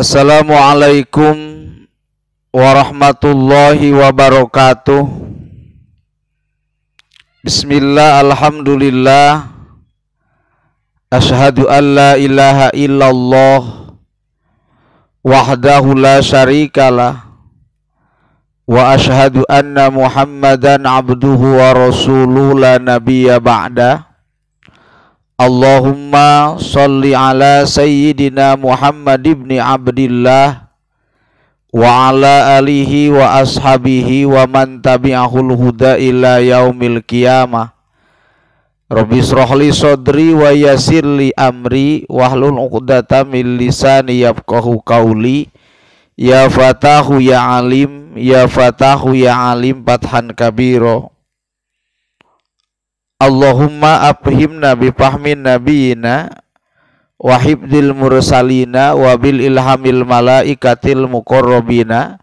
Assalamualaikum warahmatullahi wabarakatuh. Bismillah, alhamdulillah, asyhadu an la ilaha illallah wahdahu la syarikalah wa asyhadu anna Muhammadan abduhu wa rasuluhu la nabiyya ba'da. Allahumma sholli ala sayyidina Muhammad ibni Abdillah wa ala alihi wa ashabihi wa man tabi'ahul huda ila yaumil qiyamah. Rabbi shrahli sadri wa yassirli amri wahlul 'uqdatam min lisani yafqahu qawli. Ya fatahu ya alim, ya fatahu ya alim fathan kabiro. Allahumma afhimna bifahmin nabiyina wa hibdil mursalina wa bil ilhamil malaikatil muqarrabina.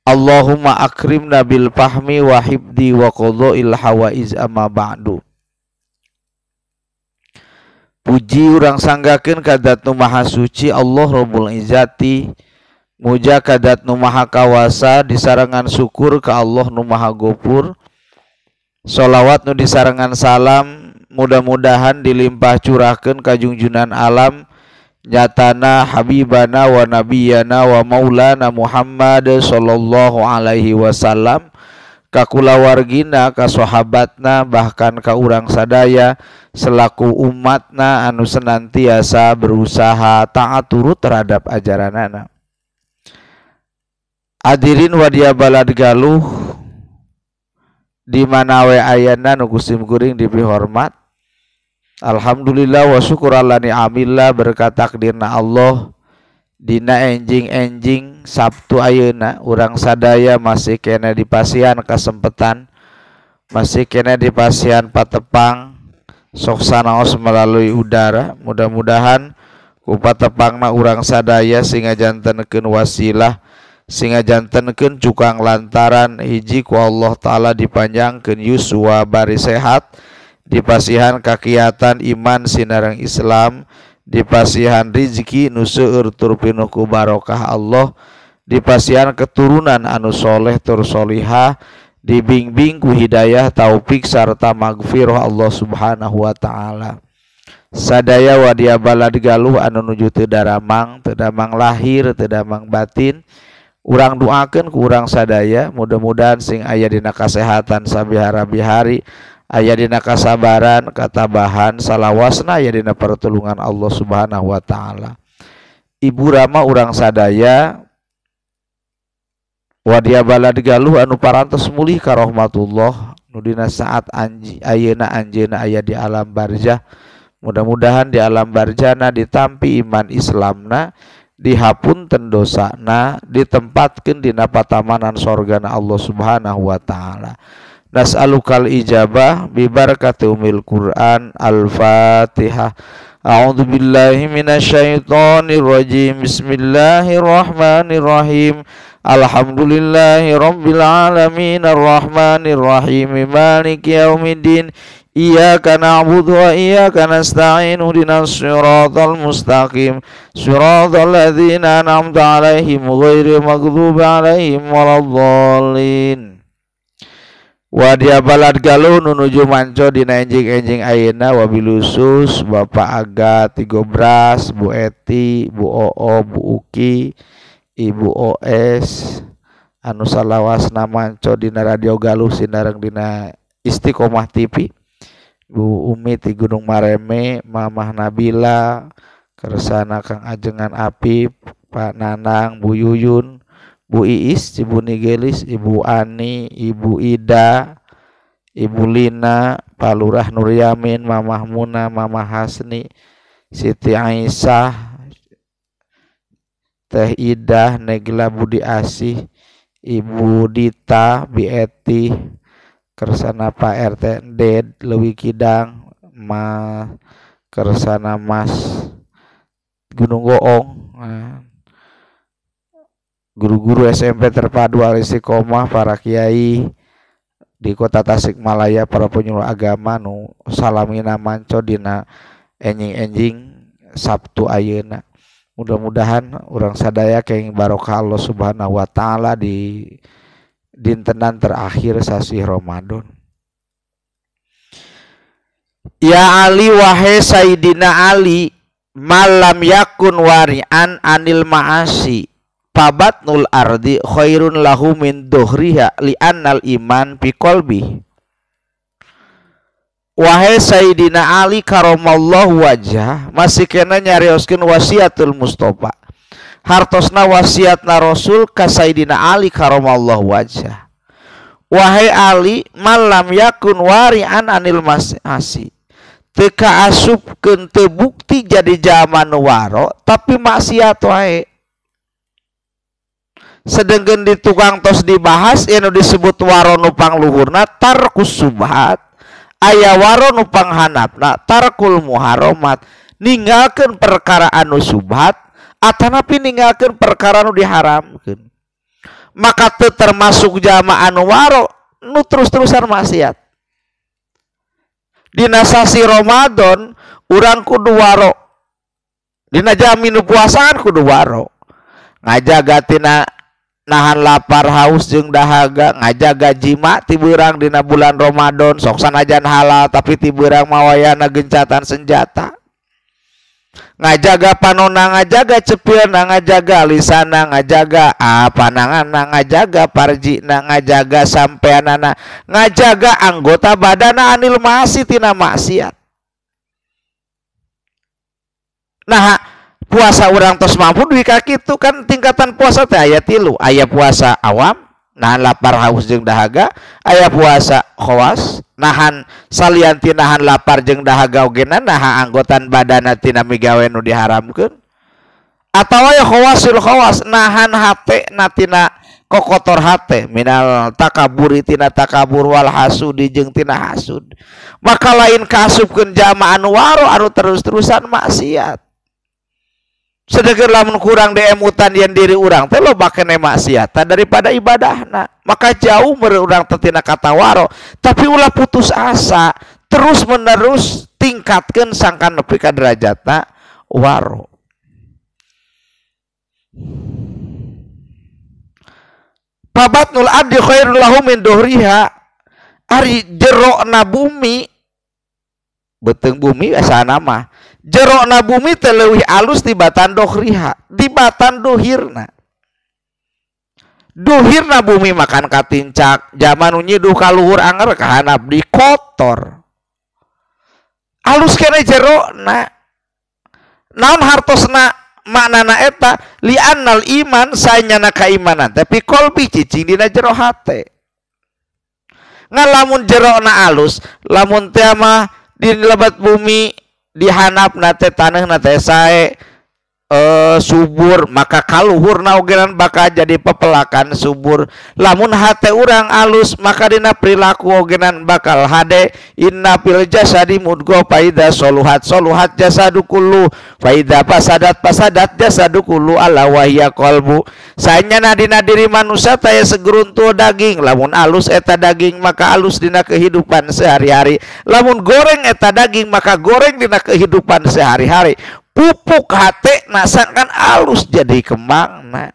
Allahumma akrimna bil fahmi wa hibdi wa qadha'il hawaiz amma ba'du. Puji urang sanggakeun ka Zat nu Maha Suci Allah Rabbul Izzati, muja ka Zat nu Maha Kawasa, disarengan syukur ka Allah nu Maha Gopur. Sholawat nu disarengan salam mudah-mudahan dilimpah curahkeun ka junjunan alam nyatana habibana wa nabiyana wa maulana Muhammad sallallahu alaihi wasallam, ka kulawargina, ka sahabatna, bahkan ka urang sadaya selaku umatna anu senantiasa berusaha taat turut terhadap ajaranana. Hadirin wadia balad Galuh di mana we ayana nu Gusti kuring diberi hormat. Alhamdulillah wa syukurallah ni'amillah berkat takdirna Allah dina enjing-enjing Sabtu ayeuna urang sadaya masih kena dipasihan kesempatan, masih kena dipasihan patepang sok sanaos melalui udara. Mudah-mudahan ku patepangna urang sadaya singa jantenkeun wasilah, singa jantenkeun cukang lantaran hiji ku Allah Ta'ala dipanjangkeun yuswa bari sehat, dipasihan kakiatan iman sinareng Islam, dipasihan rizki nu seueur tur pinuh ku barokah Allah, dipasihan keturunan anu soleh tur solihah, dibimbing ku hidayah taufik sarta magfirah Allah Subhanahu wa Ta'ala. Sadaya wadia balad Galuh anu nuju teu daramang, teu damang lahir, teu damang batin, urang doakeun ku urang sadaya mudah-mudahan sing aya dina kasehatan sabihara-bihari, aya dina kasabaran, katabahan, salawasna aya dina pertolongan Allah Subhanahu wa Ta'ala. Ibu Rama urang sadaya wadia balad Galuh anu parantos mulih ka rahmatullah nu dina saat ayeuna anjeunna aya di alam barzah. Mudah-mudahan di alam barzahna ditampi iman Islamna, dihapunten dosana, ditempatkeun dina patamanan sorgana Allah Subhanahu wa Ta'ala. Nas'alukal ijabah bi barakati umil Qur'an. Al-Fatihah. A'udzu billahi minasyaitonir rajim. Bismillahirrahmanirrahim. Alhamdulillahi rabbil alamin arrahmanir rahim maliki yaumiddin. Iyyaka na'budu wa iyyaka nasta'in ihdinas siratal mustaqim siratal ladzina an'amta 'alaihim ghairil maghdubi 'alaihim waladdallin. Wadia balad Galuh nuju manco dina enjing-enjing ayeuna wabilusus Bapak Aga Tigobras, Bu Eti, Bu Oo, Bu Uki, Ibu OS anu salawasna manco dina radio Galuh sinareng dina Istiqomah TV, Bu Umi ti Gunung Mareme, Mamah Nabila, kersana Kang Ajengan Apip, Pak Nanang, Bu Yuyun, Bu Iis, Ibu Nigelis, Ibu Ani, Ibu Ida, Ibu Lina, Pak Lurah Nur Yamin, Mamah Muna, Mamah Hasni, Siti Aisyah, Teh Idah, Negla Budi Asih, Ibu Dita, Bi Eti, kersana Pak RT Ded Lewi Kidang, kersana Mas Gunung Goong, guru-guru SMP terpadu Al-Istiqomah, para kiai di kota Tasikmalaya, para penyuluh agama nu salamina manco dina enjing-enjing Sabtu ayeuna. Mudah-mudahan orang sadaya kenging barokah Allah Subhanahu wa taala di dintenan terakhir sasi Ramadan. Ya Ali wahai Sayyidina Ali, malam yakun wari'an anil ma'asi pabatnul ardi khairun lahu min dhuhriha li'annal iman fi qalbi. Wahai Sayyidina Ali karamallahu wajah, masih kena nyarioskeun wasiatul Mustafa. Hartosna wasiatna Rasul ka Sayyidina Ali karamallahu wajah. Wahai Ali, malam yakun wari'an anil ma'asi. Teka asupkeun teu bukti jadi zaman waro tapi maksiat wae. Sedengkeun di tukang tos dibahas anu disebut waro nu pangluhurna tarkus subhat. Aya waro nu panghanapna tarkul muharramat, ninggalkeun perkara anu subhat atanapi ninggalkeun perkara anu diharamkeun. Maka teu termasuk jamaah anu waro nu terus-terusan maksiat. Dina sasi Ramadan urang kudu waro. Dina jami nu puasaan kudu waro. Ngajaga tina nahan lapar haus jeung dahaga, ngajaga jima ti beurang dina bulan Ramadan, sok sanajan halal tapi ti beurang mawayana gencatan senjata. Ngajaga panona, ngajaga cepieuna, ngajaga lisana, ngajaga pananganna, ngajaga parjina, ngajaga sampeanana, ngajaga anggota badana anil ma'asi tina maksiat. Nah, puasa orang tos mampu duwi ka kitu kan tingkatan puasa teh aya 3, aya puasa awam nahan lapar haus jeung dahaga, aya puasa khawas nahan salian ti nahan lapar jeung dahaga ogena naha anggotan badana tina migawe nu diharamkeun, atawa aya khawasul khawas nahan hate natina kokotor hate minal takaburi tina takabur wal hasudi jeung tina hasud. Maka lain kasupkeun jamaah anu waro anu terus-terusan maksiat. Sedekeur lamun kurang deemutan yang diri urang teh loba kene maksiatan daripada ibadahna. Maka jauh mere urang teh tina kata waro, tapi ulah putus asa, terus menerus tingkatkeun sangkan nepi ka derajatna waro. Pabatnul adi khairul lahu min dhuhriha, ari jerona bumi beuteung bumi asana mah jerona bumi teh leuwih alus tibatan dohriha, tibatan dohirna. Dohirna bumi makan katincak, zaman nyiduh kaluhur anger kahanap di kotor. Alus kene jerona. Naon hartosna maknana eta li'annal iman saenyana kaimanan tapi qalbi cicing dina jero hate. Ngalamun jerona alus, lamun teh mah di lebat bumi dihanapna teh taneuhna teh sae subur, maka kaluhurna ogenan bakal jadi pepelakan subur. Lamun hate urang alus, maka dina perilaku ogenan bakal hade. Inna fil jasadi mudghah faida soluhat soluhat jasadu kullu faida pasadat jasadu kullu ala wahya qalbu. Saenyana dina diri manusia taya segeruntul daging, lamun alus eta daging maka alus dina kehidupan sehari-hari, lamun goreng eta daging maka goreng dina kehidupan sehari-hari. Pupuk hate nasakan alus jadi kembang. Nah,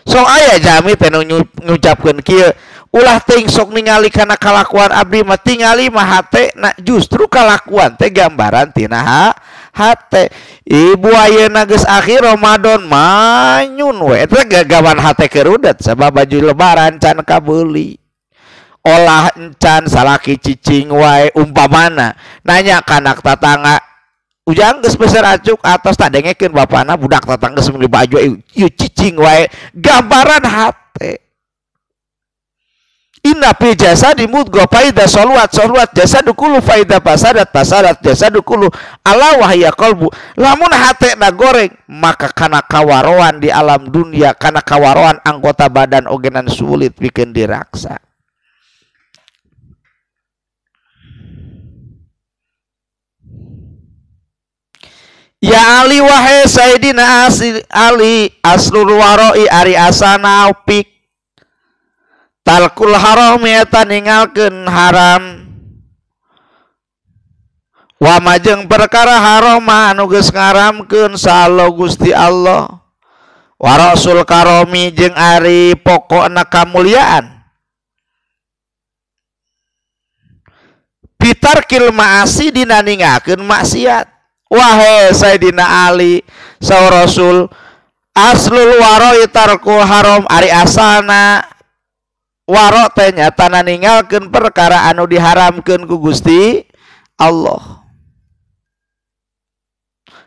so aya jami teh ngucapkeun kieu, ulah teuing sok ningali kana kalakuan abdi mah tingali mah hate, nah justru kalakuan teh gambaran tina hate. Ibu ayeuna geus akhir Ramadan manyun we eta gagawan hate kerudet sabab baju lebaran can kabeuli. Olah encan salaki cicing wae umpamana nanya kanak tatangga, ujang geus besar acuk atos tak dengekeun bapana budak tatangga geus meuli baju ieu cicing wae, gambaran hate. Inna fi jasadi mudghah faida soluat jasadu kullu faida pasadat jasadu kullu ala wahya qalbu. Lamun hate na goreng maka kana kawaroan di alam dunia, kana kawaroan anggota badan ogenan sulit pikeun diraksa. Ya Ali wahai Sayyidina Ali aslul waroi ari asana upik talkul haram eta ninggalkeun haram wa majeng perkara haroma anu geus ngaramkeun sa Allah Gusti Allah wa rasul karomi jeung ari pokokna kamuliaan pitarkil ma'asi dina ningakeun maksiat wahe Sayyidina Ali saur Rasul aslul waro tarkul haram ari asalna waro teh nyatana ninggalkeun perkara anu diharamkeun ku Gusti Allah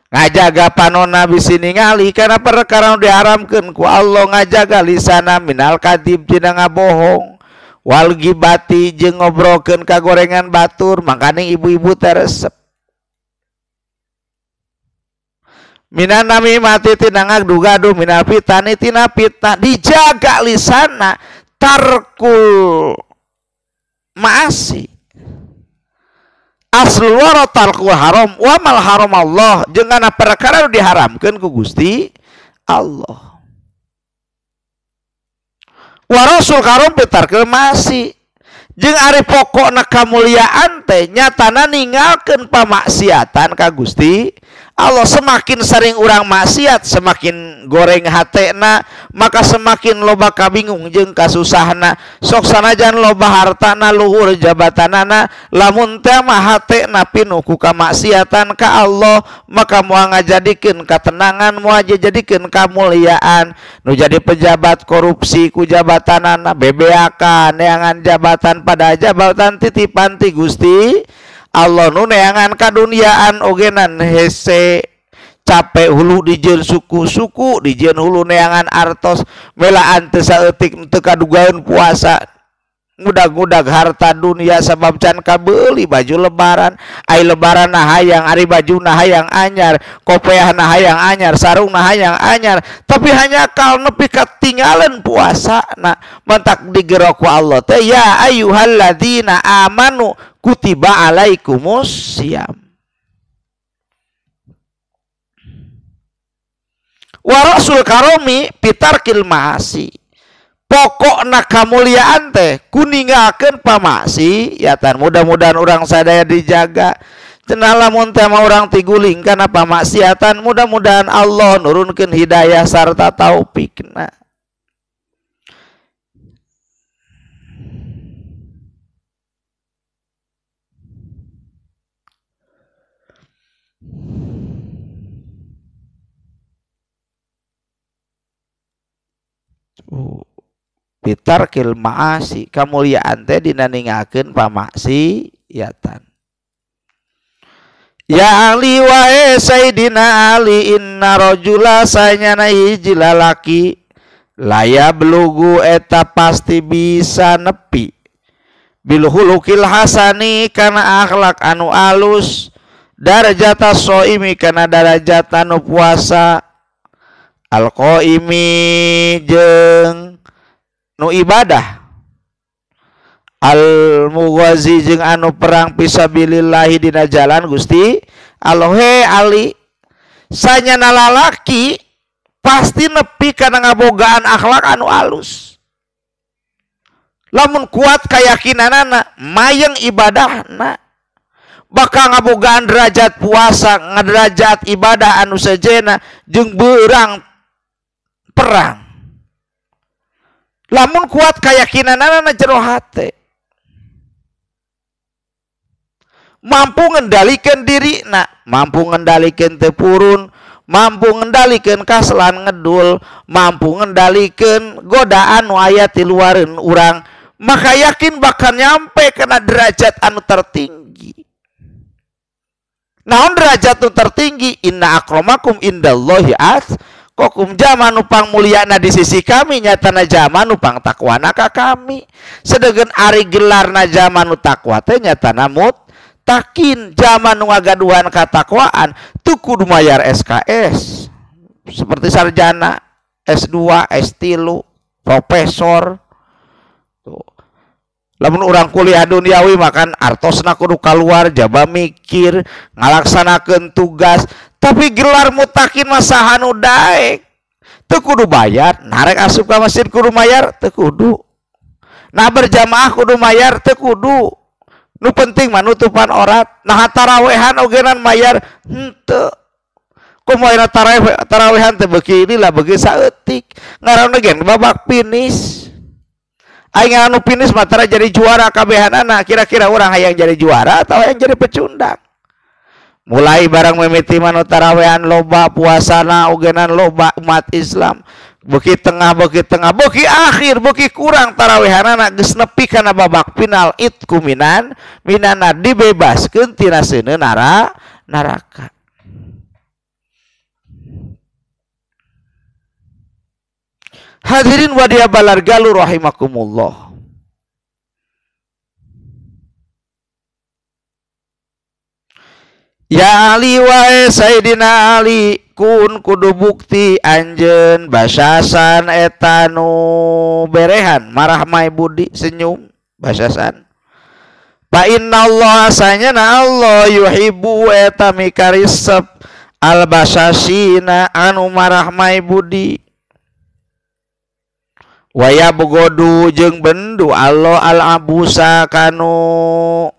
ngajaga panonna bisi ningali karena perkara anu diharamkeun ku Allah ngajaga lisana minal kadib tina ngabohong wal gibati jeung ngobrolkeun kagorengan batur makana ibu-ibu teresep minan nami mati tina ngadu-gadu minal fitani tina fitnah dijaga lisana tarkul maasi aslul wara tarkul haram wa mal haram Allah jeung kana perkara diharamkeun ku Gusti Allah wa rasul karom pitarkeun maasi jeung ari pokokna kamuliaan teh nyatana ninggalkeun pamaksiatan ka Gusti Allah. Semakin sering urang maksiat semakin goreng hatena maka semakin loba kabingung jeung kasusahna sok sanajan loba hartana luhur jabatanana lamun teh mah hatena pinuh ku kamaksiatan ka Allah maka moal ngajadikeun katenangan moal ngajadikeun kamuliaan nu jadi pejabat korupsi ku jabatanana bebeakan neangan jabatan pada jabatan titipan ti Gusti Allah nu neangan kaduniaan ogenan hese capek hulu dijieun suku-suku dijieun hulu neangan artos melaan teu saeutik teu kadugaeun puasa ngudag-ngudag harta dunia sabab can kabeuli baju lebaran ai lebaran nah hayang ari baju nah hayang anyar kopiah nah hayang anyar sarung nah hayang anyar tapi hanya kal nepi katinggalan puasa nah mentak digerok ku Allah teh ya ayyuhalladzina amanu kutiba alaikumus syiyam wa rasul karomi pitarkil maasi pokokna kamuliaan teh kuningakeun pamaksiatan mudah-mudahan urang sadaya dijaga cenah lamun teh mah urang tiguling kana pamaksiatan mudah-mudahan Allah nurunkeun hidayah sarta taufikna. Pitarkil maasi kamuliaan teh dina ningakeun pamaksiatan. Ya Ali wae Sayyidina Ali inna rajula sayana hiji lalaki laya belugu eta pasti bisa nepi bil hulukil hasani kana akhlak anu alus darajata soimi kana darajat anu puasa al-qaimi jeung nu ibadah al-mughazi jeung anu perang fisabilillah dina jalan Gusti Allah. He Ali sanyana lalaki pasti nepi kana ngabogaan akhlak anu alus lamun kuat kayakinanana mayeng ibadahna bakal ngabogaan derajat puasa ngaderajat ibadah anu sejena jeung beurang perang lamun kuat keyakinanana jero hate mampu ngendalikeun dirina mampu ngendalikeun teu purun mampu ngendalikeun kaslan ngedul mampu ngendalikeun godaan nu aya ti luareun urang maka yakin bakal nyampe kana derajat anu tertinggi. Naon derajat nu tertinggi? Inna akramakum indallahi kokum jama nupang mulyana di sisi kami nyatana jama nupang takwana ka kami sedegen ari gelarna jama nu takwa teh nyatana muttaqin jama nu ngagaduhan katakwaan teu kudu mayar SKS seperti sarjana S2 S3 profesor tuh. Lamun urang kuliah duniawi makan artosna kudu kaluar jaba mikir ngalaksanakeun tugas tapi gelar mutakin masaha nu daek teu kudu bayar narek asup ka masjid kudu mayar teu kudu nah berjamaah kudu mayar teu kudu Nu penting mah nutupan aurat. Nah tarawehan ogenan mayar henteu. Kumaha tarawehan teh beuki inilah beuki saeutik. Ngaranna gen babak finish. Aing anu finish mah tara jadi juara kabehanana. Kira-kira urang hayang jadi juara atau hayang jadi pecundang? Mulai barang mimiti manu tarawehan loba, puasana ogenan loba umat Islam. Beuki tengah, beuki akhir, beuki kurang tarawehanana geus nepi kana babak final itku minana dibebaskeun tina seuneun neraka. Hadirin wa dia balargalu rahimakumullah. Ya Ali wae Sayyidina Ali kun kudu bukti anjeun basasan eta nu berehan marah mai budi senyum basasan. Fa innallaha sanyana Allah yuhibbu eta mikarisep al basasina anu marah mai budi. Waya bogodu jeung bendu Allah al abusa kanu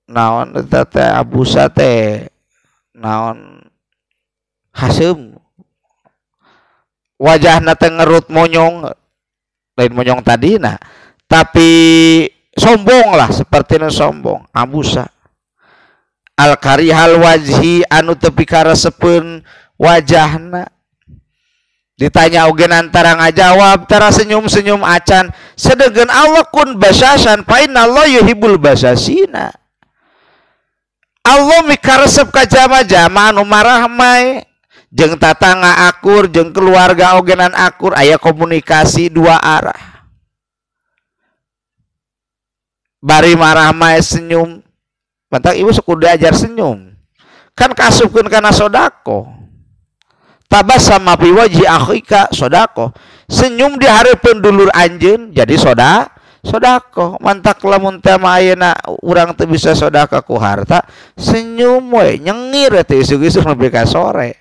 naon eta teh abusa teh naon haseum wajahna teh ngerut monyong lain monyong tadina tapi sombong lah sepertina sombong abusa al karihal wajhi anu teu pikaresepeun wajahna. Ditanya oge antara ngajawab tara senyum-senyum acan sedengkeun Allah kun basasan fa innallaha yuhibbul basasina. Allah mikaresep ka jama-jama anu marah mae jeung tatangga akur jeung keluarga ogenan akur aya komunikasi dua arah. Bari marah mae senyum. Mantang ibu sok diajar senyum. Kan kasupkeun kana sodako. Tabassama fi wajhi akhika sodako. Senyum di hareupeun dulur anjeun jadi sodako. Mantak lamun teh ayeuna urang teu bisa sodako ku harta, senyum we nyengir teh isuk-isuk nepi ka sore.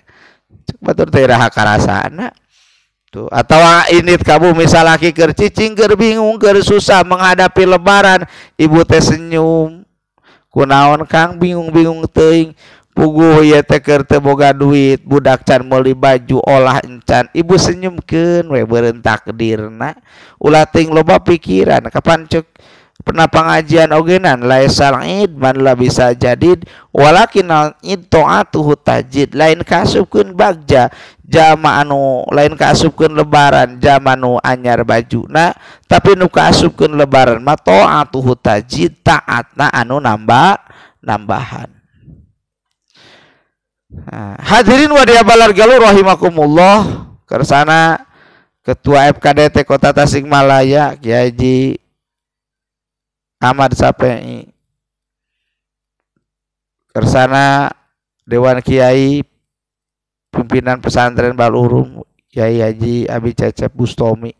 Cek batur teh raha karasana. Tuh atawa init kamu misal laki keur cicing keur bingung keur susah menghadapi lebaran, ibu teh senyum. Kunaon Kang bingung-bingung teuing. Puguh ieu teh keur teu boga duit, budak can meuli baju olah encan. Ibu senyumkeun we beureun takdirna. Ulah ting loba pikiran kapan cek pernah pengajian ogenan laisal id man la bisa jadid walakin id taatuhu tajid lain kasupkeun bagja jama anu lain kasupkeun lebaran jama nu anyar bajuna tapi nu kasupkeun lebaran mah taatuhu tajid taatna anu nambahan. Hadirin wa dia balargalu rahimakumullah. Kersana Ketua FKDT Kota Tasikmalaya Kiai Haji Ahmad Sapei, kersana Dewan Kiai pimpinan pesantren Balurum Kiai Haji Abi Cecep Bustomi,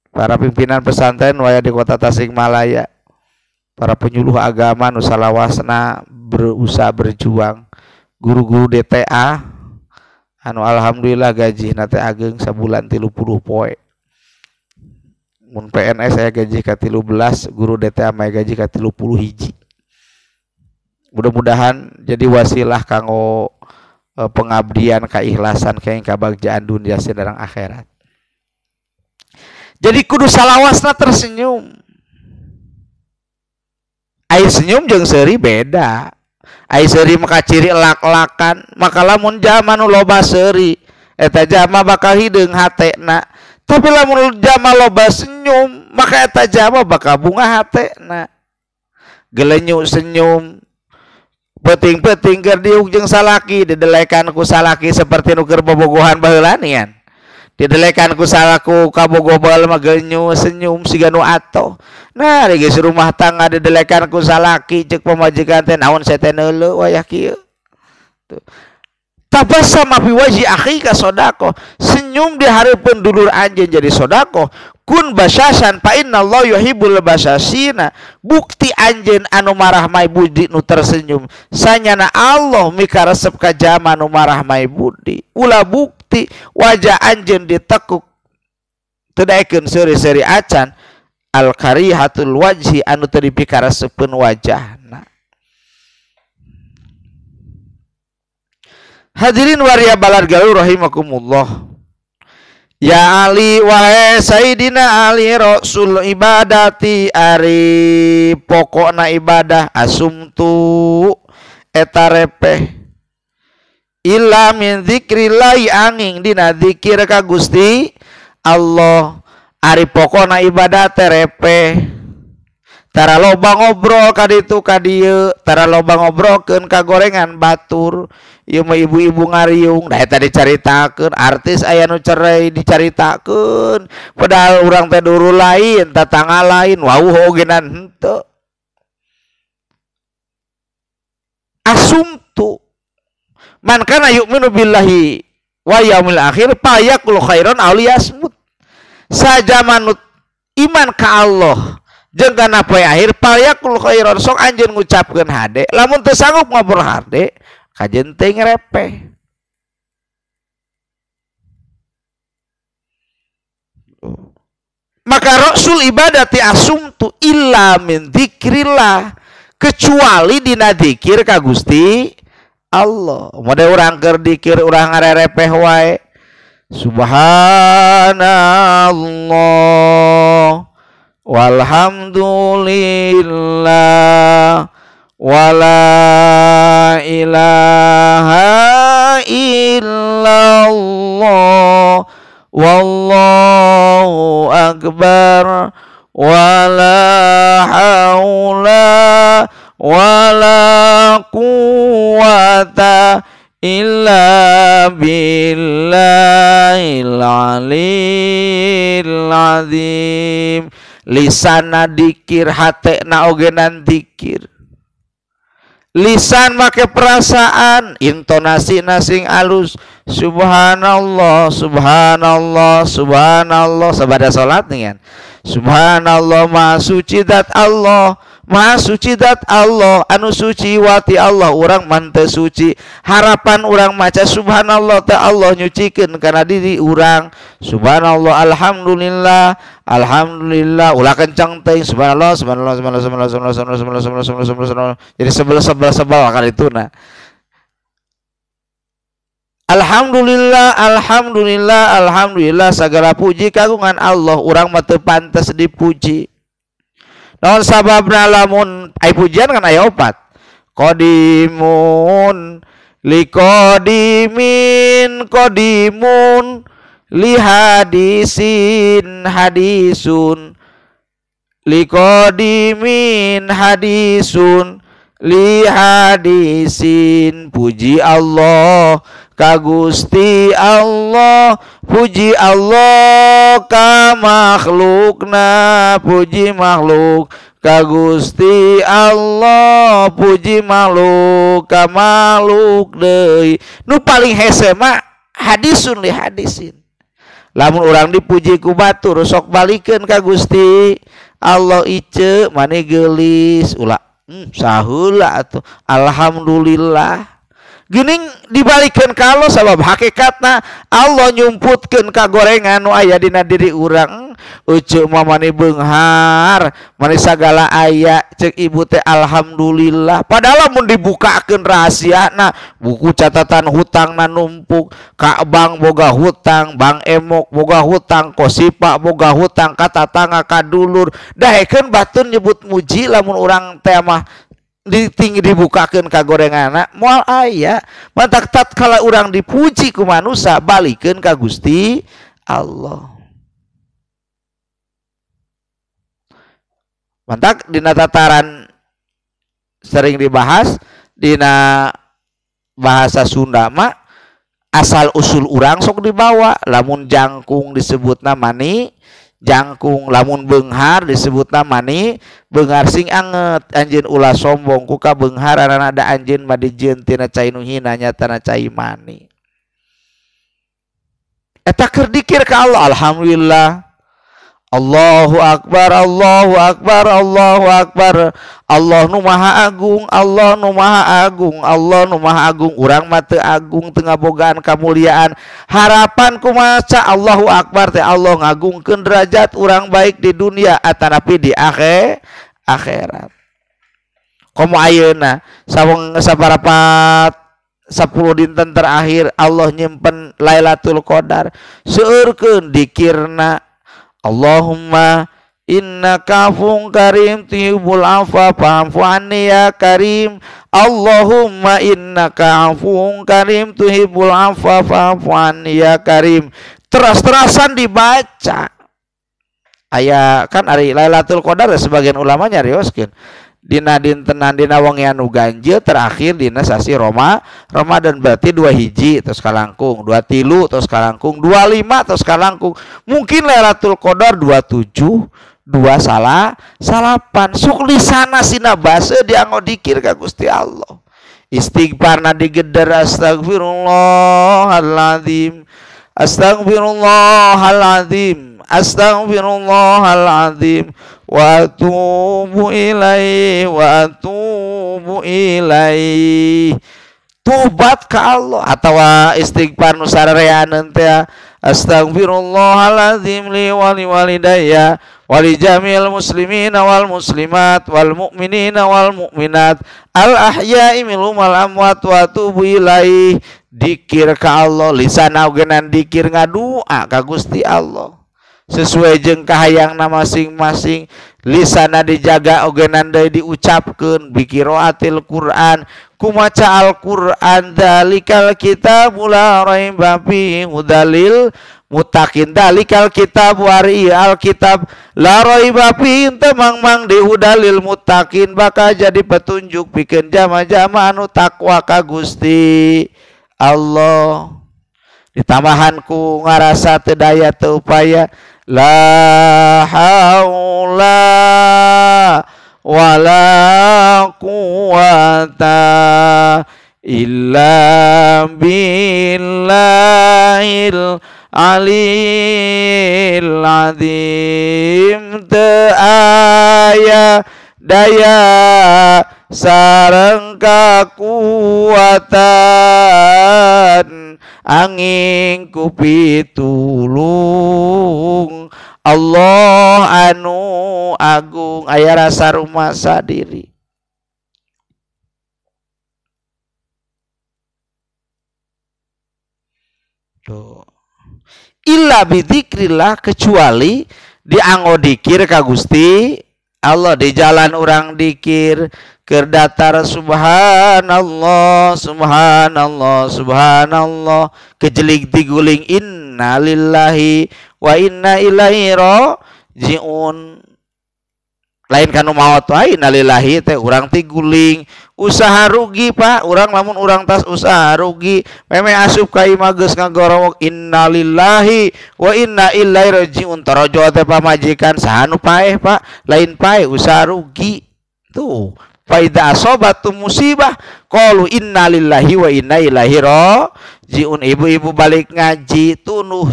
para pimpinan pesantren waya di Kota Tasikmalaya, para penyuluh agama nu salawasna berusaha berjuang, guru-guru DTA anu alhamdulillah gaji nate ageng sabulan 30 poe. Mun PNS saya gaji ka 13, guru DTA mah gaji ka 30 hiji. Mudah-mudahan jadi wasilah kanggo pengabdian kaikhlasan kaeng kabagjaan dunia sadarang akhirat. Jadi kudu salawasna tersenyum. Ai senyum jeung seuri beda. Ai seuri maka ciri lak-lakan, maka lamun jama nu loba seuri eta jama bakal hideung hatena. Tapi lamun jama loba senyum, maka eta jama bakal bunga hatena. Gelenyu senyum, peuting-peuting keur diuk jeung salaki, didelekan ku salaki seperti nu keur bobogohan baheula nian. Didelekan ku salaku kabogoh baheula mah gelenyu senyum siga nu atoh. Nah, di geus rumah tangga didelekan ku salaki ceuk pamajikan teh naon saya teh neuleuh wayah kieu. Tuh. Tabassama fi wajhi akhika sodako, senyum di hareupeun dulur anjeun jadi sodako. Kun basasan fa innallaha yuhibbul basasina, bukti anjeun anu marah mai budi nu tersenyum sanyana Allah mikaresep ka jama nu marah mai budi. Ulah bukti wajah anjeun ditekuk teu daekeun seuri-seuri acan al karihatul wajhi anu teu dipikaraseupkeun wajahna. Hadirin waria balad galuh rahimakumullah. Ya Ali wahai Sayyidina Ali Rasul ibadati ari pokokna ibadah asumtu eta repeh illa min dzikrillahi angin dina zikir ka Gusti Allah. Ari pokokna ibadah teh repeh tara loba ngobrol ka ditu ka dieu, tara loba ngobrolkeun ka gorengan batur. Ieu mah ibu-ibu ngariung da eta dicaritakeun, artis aya nu cerai dicaritakeun, padahal urang teh duru lain, tatangga lain, wauh ogenan henteu. Asumtu man kana yu'minu billahi wa yaumil akhir fayaqul khairan aw liyasmut. Saja manut iman ka Allah jeung kana poe akhir fayaqul khairan sok anjeun ngucapkeun hade, lamun teu sanggup ngobrol hade kajenting repeh. Maka rasul ibadati asumtu illa min dzikrillah, kecuali dina dzikir ka Gusti Allah. Mode urang keur dzikir urang ngarerepeh wae. Subhanallah walhamdulillah wala ilaha illallah wallahu akbar wala haula wala quwata illa billahil aliyil azim. Lisana dikir, hatena ogenan dikir. Lisan make perasaan, intonasi nasing alus. Subhanallah, subhanallah, subhanallah. Sabada salat nih kan. Subhanallah, maha suci dat Allah, maha suci dat Allah, anu suci wati Allah, urang mante suci. Harapan urang maca subhanallah ta Allah nyucikeun kana diri urang. Subhanallah, alhamdulillah, alhamdulillah, ulah kencang teh subhanallah, subhanallah, subhanallah, subhanallah, subhanallah, subhanallah, subhanallah, subhanallah. Jadi sebel kan itu nah. Alhamdulillah, alhamdulillah, alhamdulillah, segala puji kagungan Allah, urang mah teu pantes dipuji. Naon sababna lamun ai pujian kan aya opat. Qadimun liqadimin qadimun lihadisin hadisun liqadimin hadisun lihadisin. Puji Allah ka Gusti Allah, puji Allah ka makhlukna, puji makhluk ka Gusti Allah, puji makhluk ka makhluk deui. Nu paling hese mah hadisun li hadisin. Lamun urang dipuji ku batur sok balikeun ka Gusti Allah ice mane geulis ulah saheula atuh alhamdulillah. Geuning dibalikeun ka Allah sabab hakikatna Allah nyumputkeun ka gorengan nu aya dina diri urang. Euceuk mah mani beunghar, mani sagala aya ceuk ibu teh alhamdulillah. Padahal mun dibukakeun rahasiana, buku catatan hutangna numpuk, ka bank boga hutang, bank emok boga hutang, kosipa boga hutang, ka tatangga ka dulur. Dahekeun batur nyebut muji lamun urang teh mah tinggi dibukakeun ka gorenganna moal aya. Mantak tatkala urang dipuji ku manusia balikeun ka Gusti Allah. Mantak dina tataran sering dibahas dina bahasa Sunda mah asal usul urang sok dibawa. Lamun jangkung disebutna mani jangkung, lamun beunghar disebutna mani beunghar sing anget. Anjeun ulah sombong ku ka beunghar arana da anjeun mah dijieun tina cai nu hina nyatana cai mani. Eta keur dikir ka Allah, alhamdulillah, Allahu Akbar, Allahu Akbar, Allahu Akbar. Allah nu maha agung, Allah nu maha agung, Allah nu maha agung. Urang mah teu agung, teu ngabogaan kamuliaan. Harapan kumaca Allahu Akbar teh Allah ngagungkeun derajat urang baik di dunia atanapi di akhirat. Komo ayeuna sawang sabarapat 10 dinten terakhir Allah nyimpen Lailatul Qadar. Seueurkeun dikirna Allahumma innaka afuwun karim tuhibbul afwa fa'fu anni ya karim. Allahumma innaka afuwun karim tuhibbul afwa fa'fu anni ya karim. Teras-terasan dibaca. Aya kan ari Lailatul Qadar sebagian ulama nyarioskeun dina dintenan dina wengi anu ganjil terakhir dina sasi Ramadan berarti 2 hiji terus kalangkung, 23 terus kalangkung, 25 terus kalangkung. Mungkin Lailatul Qadar 27, 28. Sok lisana sina basa dianggo dikir ka Gusti Allah. Istighfarna digeder astagfirullahaladzim, astagfirullahaladzim, astagfirullahaladzim. Wa atubu ilaihi wa atubu ilaihi. Tobat ka Allah atawa istighfar nu sarereaneun teh astagfirullahaladzim li wa li walidayya wa li jamil muslimina wal muslimat wal mu'minina wal mu'minat al ahya'i minhum wal amwat wa atubu ilaihi. Dikir ka Allah lisana ogenan dikir ngadua ka Gusti Allah sesuai jeung kahayangna masing-masing. Lisana dijaga ogenan deui diucapkeun biqiraatil Quran kumaca Al-Qur'an. Dalikal kitabul la raiba fihi hudalil muttaqin. Dalikal kitab wari alkitab la raiba fihi teu mangmang di hudalil muttaqin bakal jadi petunjuk pikeun jama-jama anu takwa ka Gusti Allah. Ditambahan ku ngarasa teu daya teu upaya. La haula wala quwata illa billahil aliyil azim. Teu aya daya sareng kakuatan angin ku pitulung Allah anu agung. Aya rasa rumasa diri. Tuh. Illa bidzikrillah kecuali dianggo dikir ka Gusti Allah. Di jalan orang dikir keur datar subhanallah subhanallah subhanallah kejelig diguling inna lillahi wa inna ilaihi rajiun. Lain kanu maot wae inna lillahi teh urang ti guling usaha rugi Pak. Urang lamun urang tas usaha rugi meme asup ka imah geus ngagorowok inna lillahi wa inna ilaihi rajiun. Torojo teh pamajikan saha nu paeh Pak, lain paeh usaha rugi. Tuh faida asobatu musibah qalu inna lillahi wa inna ilaihi rajiun. Ibu-ibu balik ngaji tunuh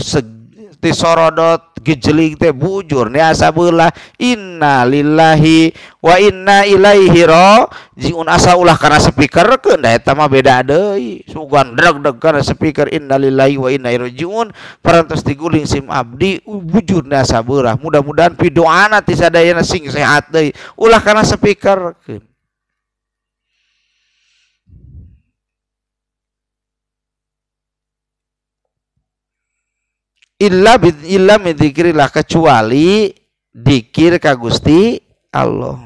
ti sorodot gejelig teh bujur asa beulah inna lillahi wa inna ilaihi rajiun. Asa ulah kana speakerkeun da eta mah beda deui. Sugan dreg-dreg kana speaker inna lillahi wa inna ilaihi rajiun parantos diguling sim abdi bujur asa beulah. Mudah-mudahan pidoana ti sadayana sing sehat deui ulah kana speakerkeun. Illa midzikrillah kecuali dikir ka Gusti Allah.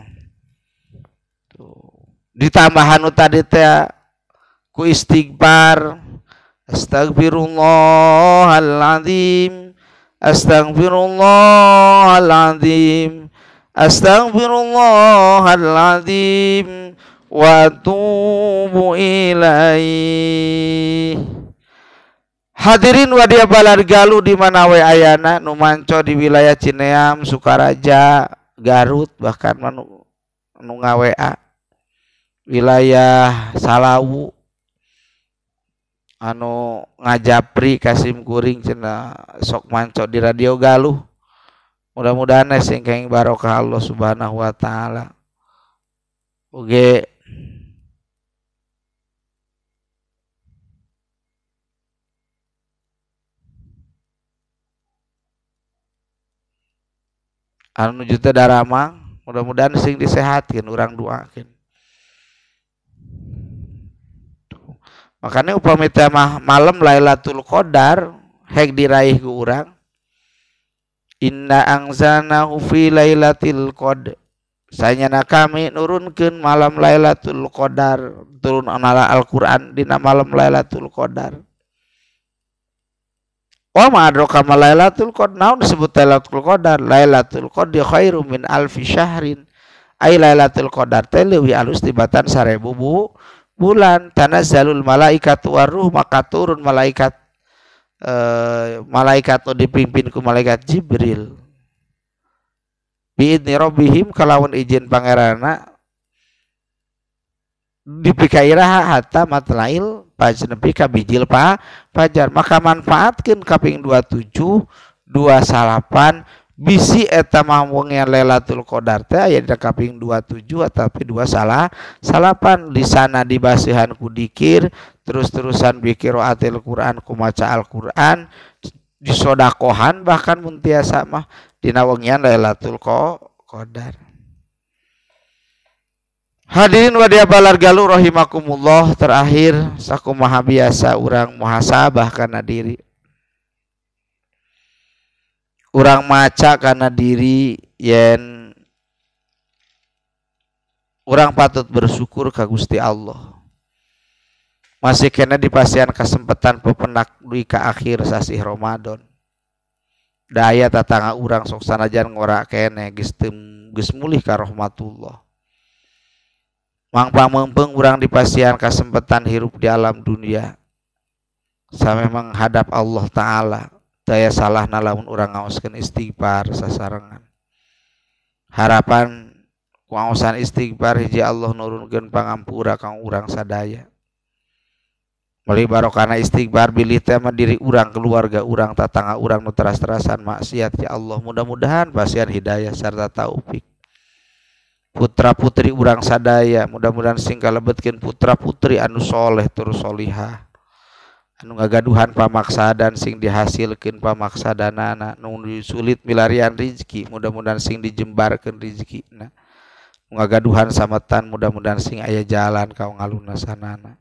Ditambahan nu tadi teh ku istighfar astagfirullahaladzim astagfirullahaladzim astagfirullahaladzim wa atubu ilaihi. Hadirin wadia balar galuh di mana we ayana nu manco di wilayah Cineam, Sukaraja, Garut bahkan nu ngawea wilayah Salawu anu ngajapri Kasim Kuring cenah sok manco di radio galuh Mudah-mudahan sing kenging barokah Allah Subhanahu wa taala. Oge anu nuju teh daramang, mudah-mudahan sing disehatkeun urang doakeun. Makanya upami teh malam Lailatul Qadar hek diraih ku urang. Inna anzalnahu fi lailatul qadar. Sayana kami nurunkeun malam Lailatul Qadar, turun Al-Qur'an dina malam Lailatul Qadar. Wa ma adraka ma Lailatul Qadar? Naon disebut Lailatul Qadar? Lailatul Qadri khairum min alfi syahrin. Ai Lailatul Qadar teh leuwih alus tibatan 1000 bulan. Tanazzalul malaikatu waruh, maka turun malaikat malaikat dipimpin ku malaikat Jibril. Biidni rabbihim kalawan izin pangeranna dipikairaha hatta matlail fajr nepi ka bijil fajar. Maka manfaatkeun kaping 27 28 bisi eta mah wengean Lailatul Qadar teh aya dina kaping 27 tapi 28 di sana dibasihan ku dikir terus-terusan bi qiraatil Quran ku maca Al-Qur'an disodakohan bahkan mun tiasa mah dina wengian Lailatul Qadar. Hadirin wa diabalar galuh rahimakumullah, terakhir sakumaha biasa urang muhasabah kana diri. Urang maca kana diri yen urang patut bersyukur ka Gusti Allah. Masih kena dipasihan kesempatan pepenak duwi ka akhir sasih Ramadan. Daya tatangga urang sok sanajan ngora kene geus mulih ka rahmatullah. Mangpa meumpeng urang dipasihan kesempatan hirup di alam dunia sampai menghadap Allah Ta'ala. Daya salahna lamun urang ngaoskeun istighfar sasarengan. Harapan kuaosan istighfar hiji Allah nurunkeun pangampura ka urang sadaya. Meuli barokahna istighfar bilih teh mah diri urang, keluarga urang, tatangga urang nu teras-terasan maksiat ya Allah. Mudah-mudahan pasihan hidayah serta taufik. Putra putri urang sadaya mudah-mudahan sing kalebetkeun putra putri anu soleh tur solihah. Anu ngagaduhan pamaksadan sing dihasilkeun pamaksadanana, nu sulit milarian rezeki mudah-mudahan sing dijembarkeun rezekina. Nu ngagaduhan sametan mudah-mudahan sing aya jalan ka ngalunasanana.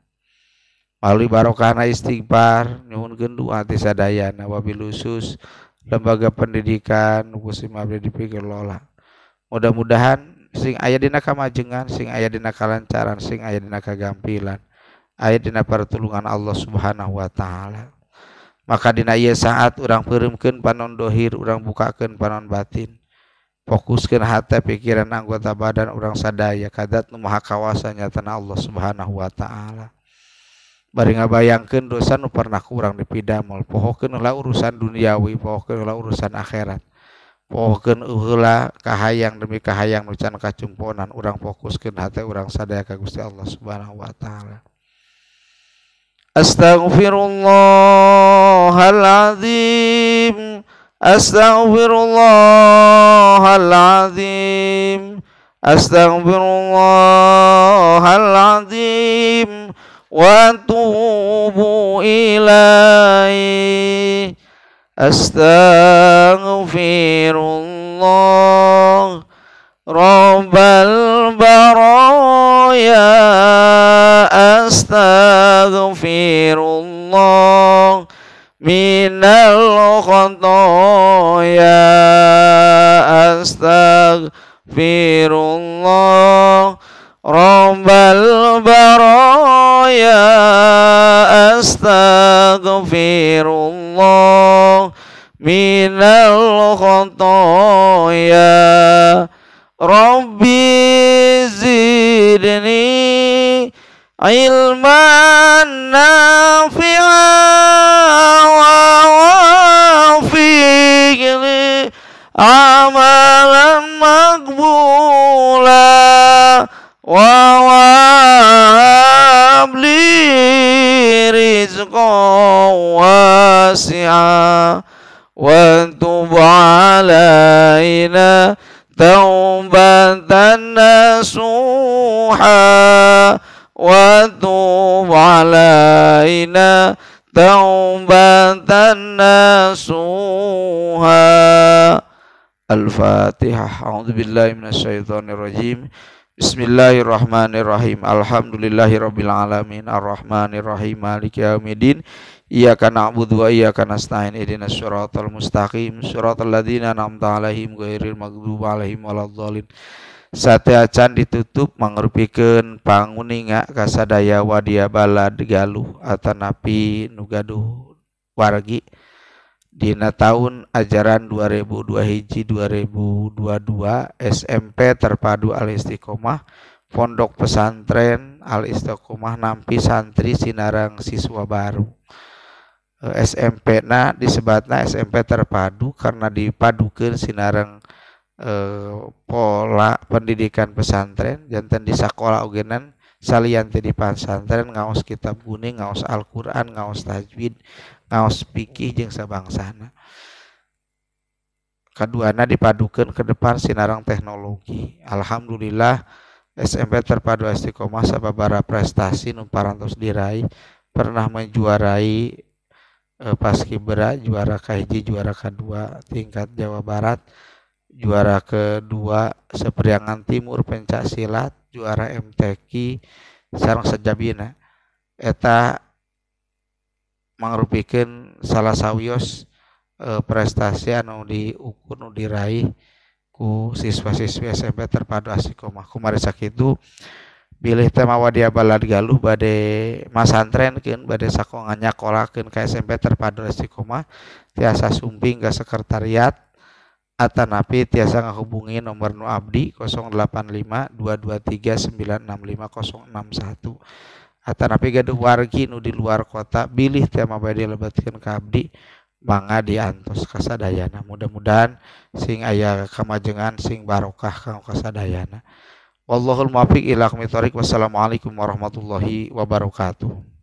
Melalui barokahna istighfar nyuhunkeun doa ti sadayana wabil khusus lembaga pendidikan nu Gusti abdi dipikelola. Mudah-mudahan sing aya dina kamajengan, sing aya dina kalancaran, sing aya dina kagampilan, aya dina pertulungan Allah Subhanahu wa taala. Maka dina ieu saat urang peureumkeun panon dohir, urang bukakeun panon batin. Fokuskeun hate pikiran anggota badan urang sadaya kadat nu maha kawasa nyatana Allah Subhanahu wa taala. Bari ngabayangkeun dosa nu pernah urang dipidamel, pohokeun heula urusan duniawi, pohokeun heula urusan akhirat. Pohokeun heula kahayang demi kahayang nu can kacumponan, urang fokuskeun hate urang sadaya ka Gusti Allah Subhanahu wa taala. Astaghfirullahaladzim, astaghfirullahaladzim, astaghfirullahaladzim wa atubu ilaihi. Astaghfirullah Rabbal baraya, astaghfirullah minal khotoya, astaghfirullah Rabbal baraya, astaghfirullah minal khotoya. Rabbi zidni ilman nafi'an wa wafiqni amalan maqbula wa wabli rizqan wasi'a wa tub alaina taubatan nasuha wa tub alaina taubatan nasuha. Al-Fatihah. A'udzubillahi minasyaitonirrajim. Bismillahirrahmanirrahim. Alhamdulillahirabbil alamin arrahmanirrahim maliki yaumiddin. Iyyaka na'budu wa iyyaka nasta'in ihdinas siratal mustaqim siratal ladzina an'amta 'alaihim ghairil maghdubi 'alaihim waladdallin. Sateacan ditutup mangrupikeun panguninga kasadaya wadia balad Galuh atanapi nu gaduh wargi dina tahun ajaran 2002 hiji 2022 SMP Terpadu Al-Istiqomah Pondok Pesantren Al-Istiqomah nampi santri Sinarang siswa baru. SMP na disebatna SMP Terpadu karena dipadukeun Sinarang pola pendidikan pesantren janten di sakola ogenan salian di pesantren ngaos kitab kuning, ngaos Al-Qur'an, ngaos tajwid, ngaos fikih jeung sabangsana. Kaduana dipadukeun ke depan Sinarang teknologi. Alhamdulillah SMP Terpadu Istiqomah sababaraha prestasi nu parantos diraih, pernah menjuarai Paskibra, juara kahiji, juara kedua tingkat Jawa Barat, juara kedua Sepriangan Timur pencak silat, juara MTQ sareng sajabina. Eta mangrupikeun salah sawios prestasi anu diukur nu diraih ku siswa-siswi SMP Terpadu Istiqomah. Kumari sakitu bilih tema wadia balad Galuh bade masantrenkeun bade sakola nyakolakeun ka SMP Terpadu Istiqomah tiasa sumping ka sekretariat atanapi tiasa ngahubungi nomor nu abdi 085 223 965 061 atanapi gaduh wargi nu di luar kota bilih tema bade dilebetkeun ka abdi mangga diantos kasadayana. Mudah-mudahan sing aya kamajengan sing barokah kanggo kasadayana. Wallahul muwaffiq ila aqwamit thoriq. Wassalamualaikum warahmatullahi wabarakatuh.